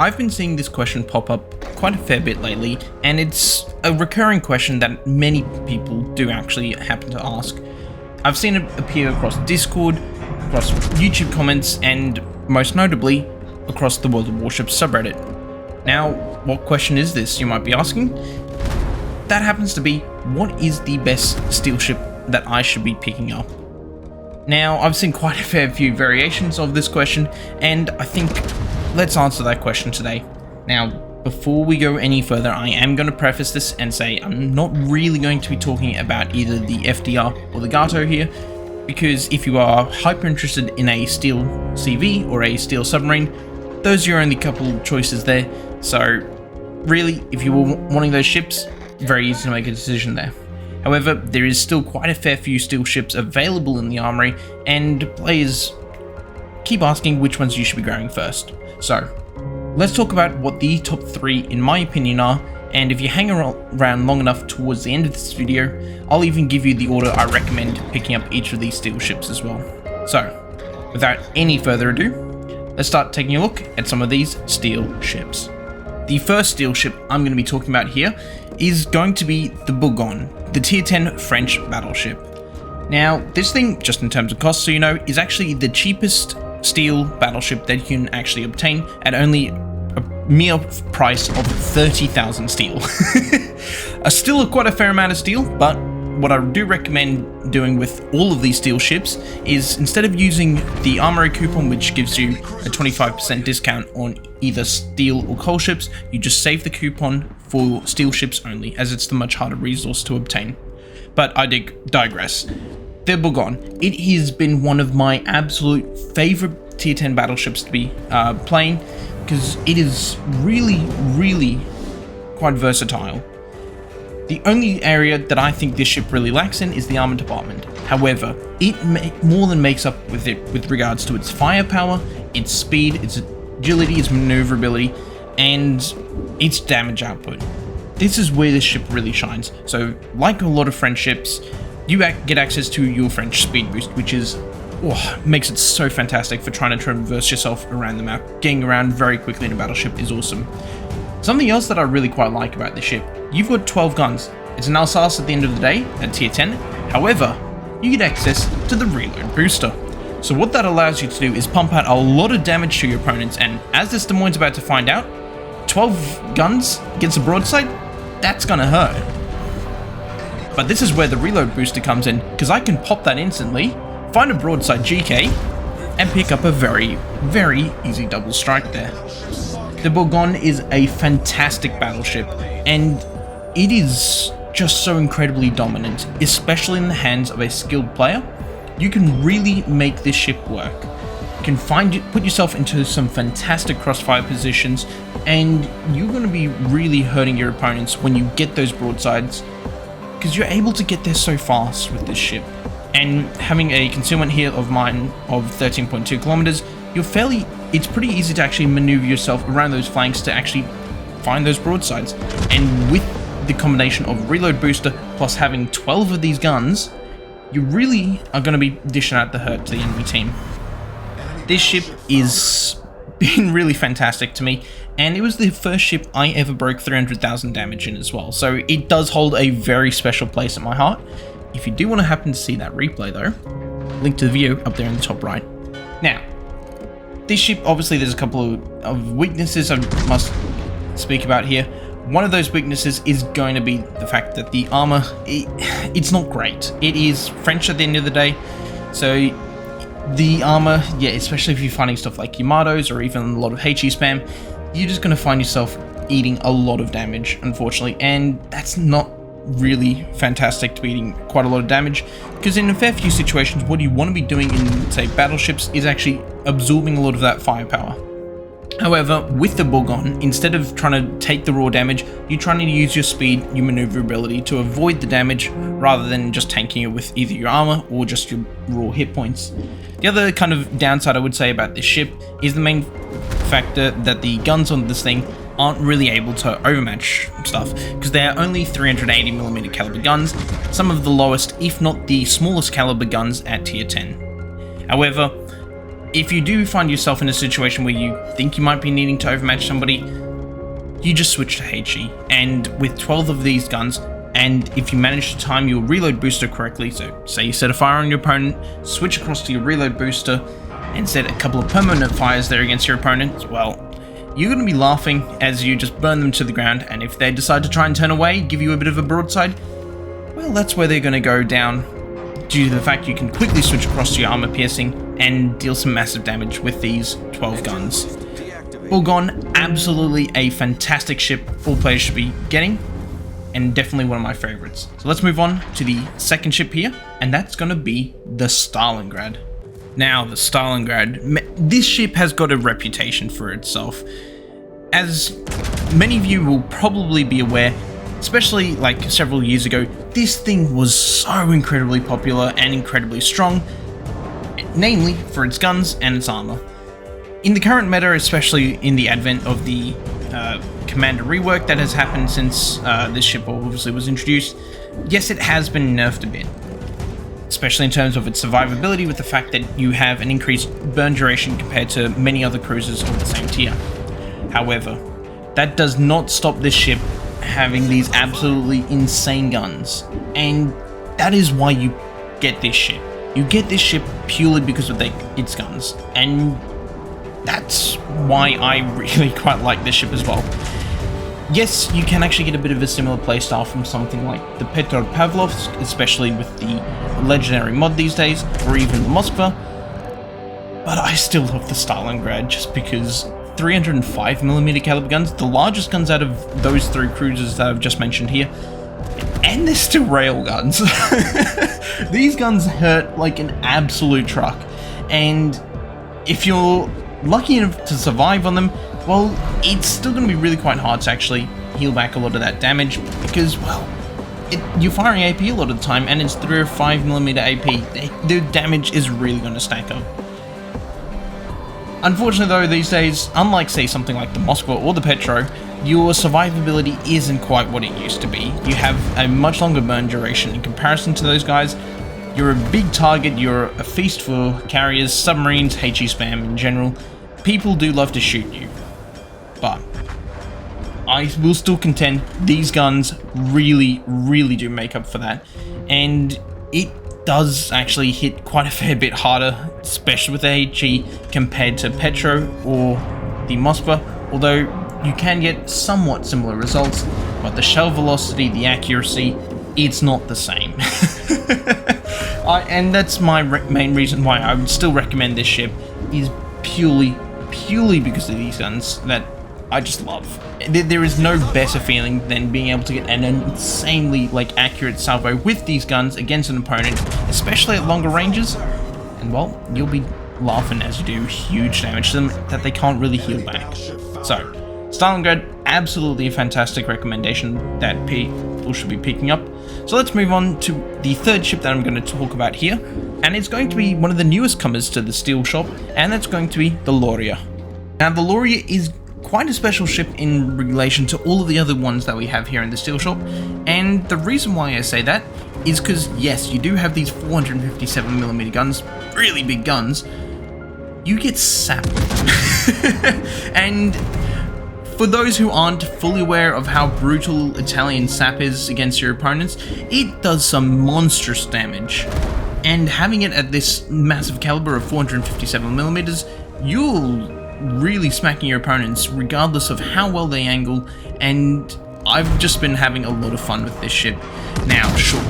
I've been seeing this question pop up quite a fair bit lately, and it's a recurring question that many people do actually happen to ask. I've seen it appear across Discord, across YouTube comments, and most notably, across the World of Warships subreddit. Now, what question is this, you might be asking? That happens to be, what is the best steel ship that I should be picking up? Now, I've seen quite a fair few variations of this question, and I think let's answer that question today. Now, before we go any further, I am going to preface this and say I'm not really going to be talking about either the FDR or the Gato here, because if you are hyper interested in a steel CV or a steel submarine, those are your only couple choices there. So really, if you were wanting those ships, very easy to make a decision there. However, there is still quite a fair few steel ships available in the armory, and players keep asking which ones you should be grabbing first. So let's talk about what the top 3 in my opinion are, and if you hang around long enough towards the end of this video, I'll even give you the order I recommend picking up each of these steel ships as well. So without any further ado, let's start taking a look at some of these steel ships. The first steel ship I'm going to be talking about here is going to be the Bourgogne, the tier 10 French battleship. Now, this thing, just in terms of cost, so you know, is actually the cheapest steel battleship that you can actually obtain at only a mere price of 30,000 steel. Still quite a fair amount of steel, but what I do recommend doing with all of these steel ships is, instead of using the armory coupon, which gives you a 25% discount on either steel or coal ships, you just save the coupon for steel ships only, as it's the much harder resource to obtain. But I digress. The Bourgogne, it has been one of my absolute favorite tier 10 battleships to be playing, because it is really quite versatile. The only area that I think this ship really lacks in is the armor department. However, it more than makes up with it with regards to its firepower, its speed, its agility, its maneuverability, and its damage output. This is where this ship really shines. So, like a lot of French ships, you get access to your French speed boost, which makes it so fantastic for trying to traverse yourself around the map. Getting around very quickly in a battleship is awesome. Something else that I really quite like about this ship, you've got 12 guns. It's an Alsace at the end of the day, at tier 10. However, you get access to the reload booster. So what that allows you to do is pump out a lot of damage to your opponents, and as this Des Moines about to find out, 12 guns against a broadside, that's gonna hurt. But this is where the reload booster comes in, because I can pop that instantly, find a broadside GK, and pick up a very easy double strike there. The Bourgogne is a fantastic battleship, and it is just so incredibly dominant, especially in the hands of a skilled player. You can really make this ship work. You can put yourself into some fantastic crossfire positions, and you're going to be really hurting your opponents when you get those broadsides, because you're able to get there so fast with this ship. And having a concealment here of mine of 13.2 kilometers, it's pretty easy to actually maneuver yourself around those flanks to actually find those broadsides. And with the combination of reload booster plus having 12 of these guns, you really are going to be dishing out the hurt to the enemy team. This ship is been really fantastic to me, and it was the first ship I ever broke 300,000 damage in as well, so it does hold a very special place at my heart. If you do want to happen to see that replay though, link to the video up there in the top right. Now, this ship, obviously there's a couple of weaknesses I must speak about here. One of those weaknesses is going to be the fact that the armor, it's not great. It is French at the end of the day, so the armor, yeah, especially if you're finding stuff like Yamatos or even a lot of HE spam, you're just going to find yourself eating a lot of damage, unfortunately, and that's not really fantastic to be eating quite a lot of damage, because in a fair few situations what you want to be doing in, say, battleships is actually absorbing a lot of that firepower. However, with the Bourgogne, instead of trying to take the raw damage, you're trying to use your speed, your maneuverability to avoid the damage, rather than just tanking it with either your armor or just your raw hit points. The other kind of downside I would say about this ship is the main factor that the guns on this thing aren't really able to overmatch stuff, because they are only 380mm caliber guns, some of the lowest, if not the smallest caliber guns at tier 10. However, if you do find yourself in a situation where you think you might be needing to overmatch somebody, you just switch to HE. And with 12 of these guns, and if you manage to time your reload booster correctly, so say you set a fire on your opponent, switch across to your reload booster, and set a couple of permanent fires there against your opponent, well, you're going to be laughing as you just burn them to the ground, and if they decide to try and turn away, give you a bit of a broadside, well, that's where they're going to go down, due to the fact you can quickly switch across to your armor piercing and deal some massive damage with these 12 guns. Bullgone, absolutely a fantastic ship all players should be getting, and definitely one of my favorites. So let's move on to the second ship here, and that's going to be the Stalingrad. Now, the Stalingrad, this ship has got a reputation for itself. As many of you will probably be aware, especially like several years ago, this thing was so incredibly popular and incredibly strong, namely for its guns and its armor. In the current meta, especially in the advent of the commander rework that has happened since this ship obviously was introduced, yes, it has been nerfed a bit, especially in terms of its survivability, with the fact that you have an increased burn duration compared to many other cruisers of the same tier. However, that does not stop this ship having these absolutely insane guns, and that is why you get this ship. You get this ship purely because of its guns, and that's why I really quite like this ship as well. Yes, you can actually get a bit of a similar playstyle from something like the Petropavlovsk, especially with the legendary mod these days, or even the Moskva, but I still love the Stalingrad just because 305mm caliber guns, the largest guns out of those three cruisers that I've just mentioned here, and they're still rail guns. These guns hurt like an absolute truck, and if you're lucky enough to survive on them, well, it's still going to be really quite hard to actually heal back a lot of that damage because, well, you're firing AP a lot of the time, and it's 305mm AP. The damage is really going to stack up. Unfortunately though, these days, unlike say something like the Moskva or the Petro, your survivability isn't quite what it used to be. You have a much longer burn duration in comparison to those guys. You're a big target, you're a feast for carriers, submarines, HE spam in general. People do love to shoot you, but I will still contend these guns really, really do make up for that, and it does actually hit quite a fair bit harder, especially with the HE compared to Petro or the Moskva, although you can get somewhat similar results, but the shell velocity, the accuracy, it's not the same. And that's my main reason why I would still recommend this ship, is purely because of these guns that I just love. There is no better feeling than being able to get an insanely accurate salvo with these guns against an opponent, especially at longer ranges, and well, you'll be laughing as you do huge damage to them that they can't really heal back. So, Stalingrad, absolutely a fantastic recommendation that people should be picking up. So let's move on to the third ship that I'm going to talk about here, and it's going to be one of the newest comers to the Steel Shop, and that's going to be the Lauria. Now, the Lauria is quite a special ship in relation to all of the other ones that we have here in the Steel Shop, and the reason why I say that is because, yes, you do have these 457mm guns, really big guns. You get sapped with them. And for those who aren't fully aware of how brutal Italian sap is against your opponents, it does some monstrous damage. And having it at this massive caliber of 457mm, you'll really smacking your opponents regardless of how well they angle, and I've just been having a lot of fun with this ship. Now, sure,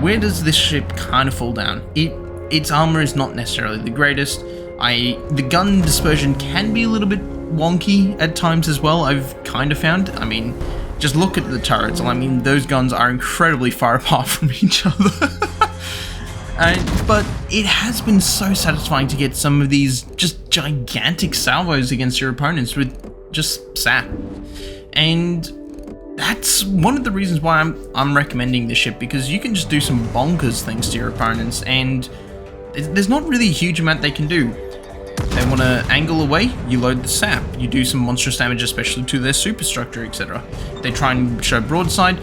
where does this ship kind of fall down? Its armor is not necessarily the greatest. The gun dispersion can be a little bit wonky at times as well, I've kind of found. I mean, just look at the turrets. I mean, those guns are incredibly far apart from each other. But it has been so satisfying to get some of these just gigantic salvos against your opponents with just sap. And that's one of the reasons why I'm recommending this ship, because you can just do some bonkers things to your opponents, and there's not really a huge amount they can do. They want to angle away, you load the sap, you do some monstrous damage, especially to their superstructure, etc. They try and show broadside,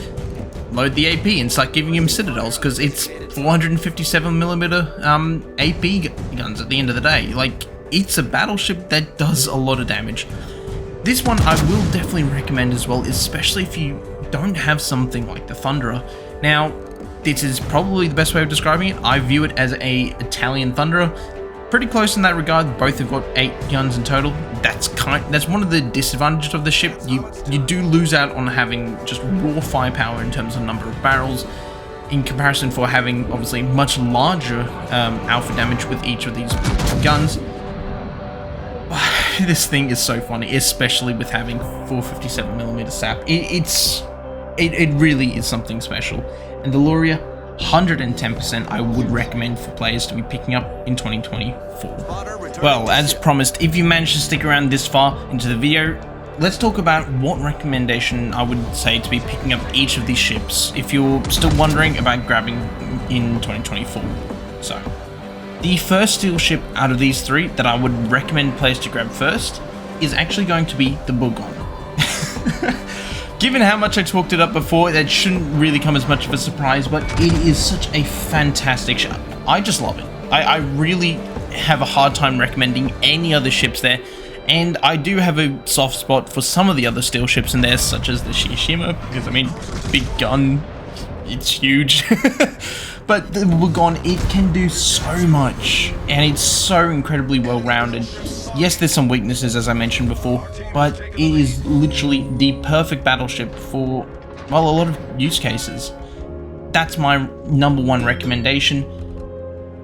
load the AP and start giving him citadels, because it's 457mm AP guns at the end of the day. it's a battleship that does a lot of damage. This one I will definitely recommend as well, especially if you don't have something like the Thunderer. Now, this is probably the best way of describing it. I view it as a Italian Thunderer. Pretty close in that regard. Both have got 8 guns in total. That's one of the disadvantages of the ship. You do lose out on having just raw firepower in terms of number of barrels, in comparison for having obviously much larger alpha damage with each of these guns. This thing is so funny, especially with having 457mm sap. It really is something special. And the Loria, 110% I would recommend for players to be picking up in 2024. Well, as promised, if you managed to stick around this far into the video, let's talk about what recommendation I would say to be picking up each of these ships if you're still wondering about grabbing in 2024. So, the first steel ship out of these 3 that I would recommend players to grab first is actually going to be the Bourgogne. Given how much I talked it up before, that shouldn't really come as much of a surprise, but it is such a fantastic ship. I just love it. I really have a hard time recommending any other ships there, and I do have a soft spot for some of the other steel ships in there, such as the Shishima, because I mean, big gun, it's huge. But the Bourgogne, it can do so much, and it's so incredibly well-rounded. Yes, there's some weaknesses, as I mentioned before, but it is literally the perfect battleship for, well, a lot of use cases. That's my #1 recommendation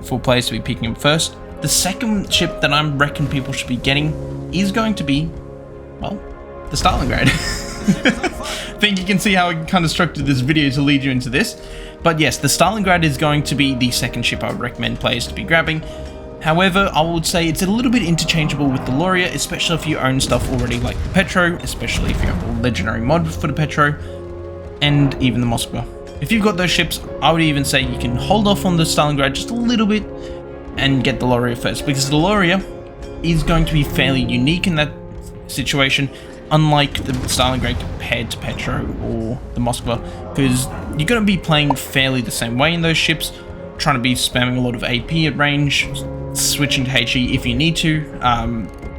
for players to be picking up first. The second ship that I reckon people should be getting is going to be, well, the Stalingrad. I think you can see how I kind of structured this video to lead you into this. But yes, the Stalingrad is going to be the second ship I would recommend players to be grabbing. However, I would say it's a little bit interchangeable with the Loria, especially if you own stuff already like the Petro, especially if you have a legendary mod for the Petro, and even the Moskva. If you've got those ships, I would even say you can hold off on the Stalingrad just a little bit and get the Loria first, because the Loria is going to be fairly unique in that situation, unlike the Stalingrad compared to Petro or the Moskva, because you're going to be playing fairly the same way in those ships, trying to be spamming a lot of AP at range, switching to HE if you need to.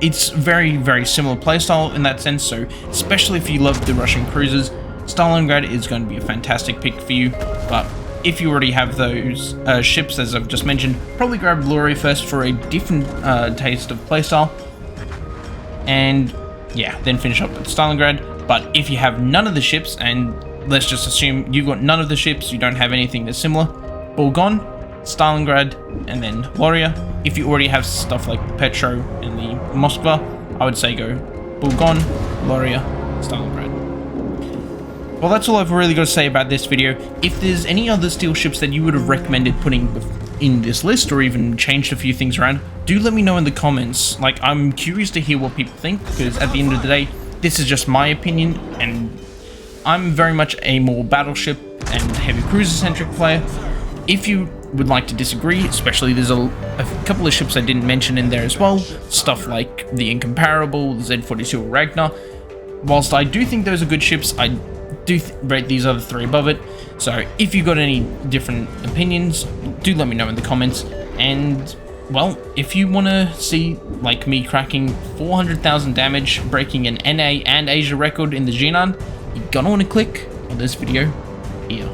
It's very, very similar playstyle in that sense, so especially if you love the Russian cruisers, Stalingrad is going to be a fantastic pick for you. But if you already have those ships, as I've just mentioned, probably grab Loria first for a different taste of playstyle, and yeah, then finish up with Stalingrad. But if you have none of the ships, and let's just assume you've got none of the ships, you don't have anything that's similar, Bourgogne, Stalingrad, and then Loria. If you already have stuff like the Petro and the Moskva, I would say go Bourgogne, Loria, Stalingrad. Well, that's all I've really got to say about this video. If there's any other steel ships that you would have recommended putting in this list, or even changed a few things around, do let me know in the comments. Like, I'm curious to hear what people think, because at the end of the day, this is just my opinion, and I'm very much a more battleship and heavy cruiser centric player. If you would like to disagree, especially there's a couple of ships I didn't mention in there as well, stuff like the Incomparable, the Z-42 Ragnar. Whilst I do think those are good ships, I do rate these other 3 above it. So if you've got any different opinions, do let me know in the comments. And well, if you want to see like me cracking 400,000 damage, breaking an NA and Asia record in the Jinan, you're gonna want to click on this video here.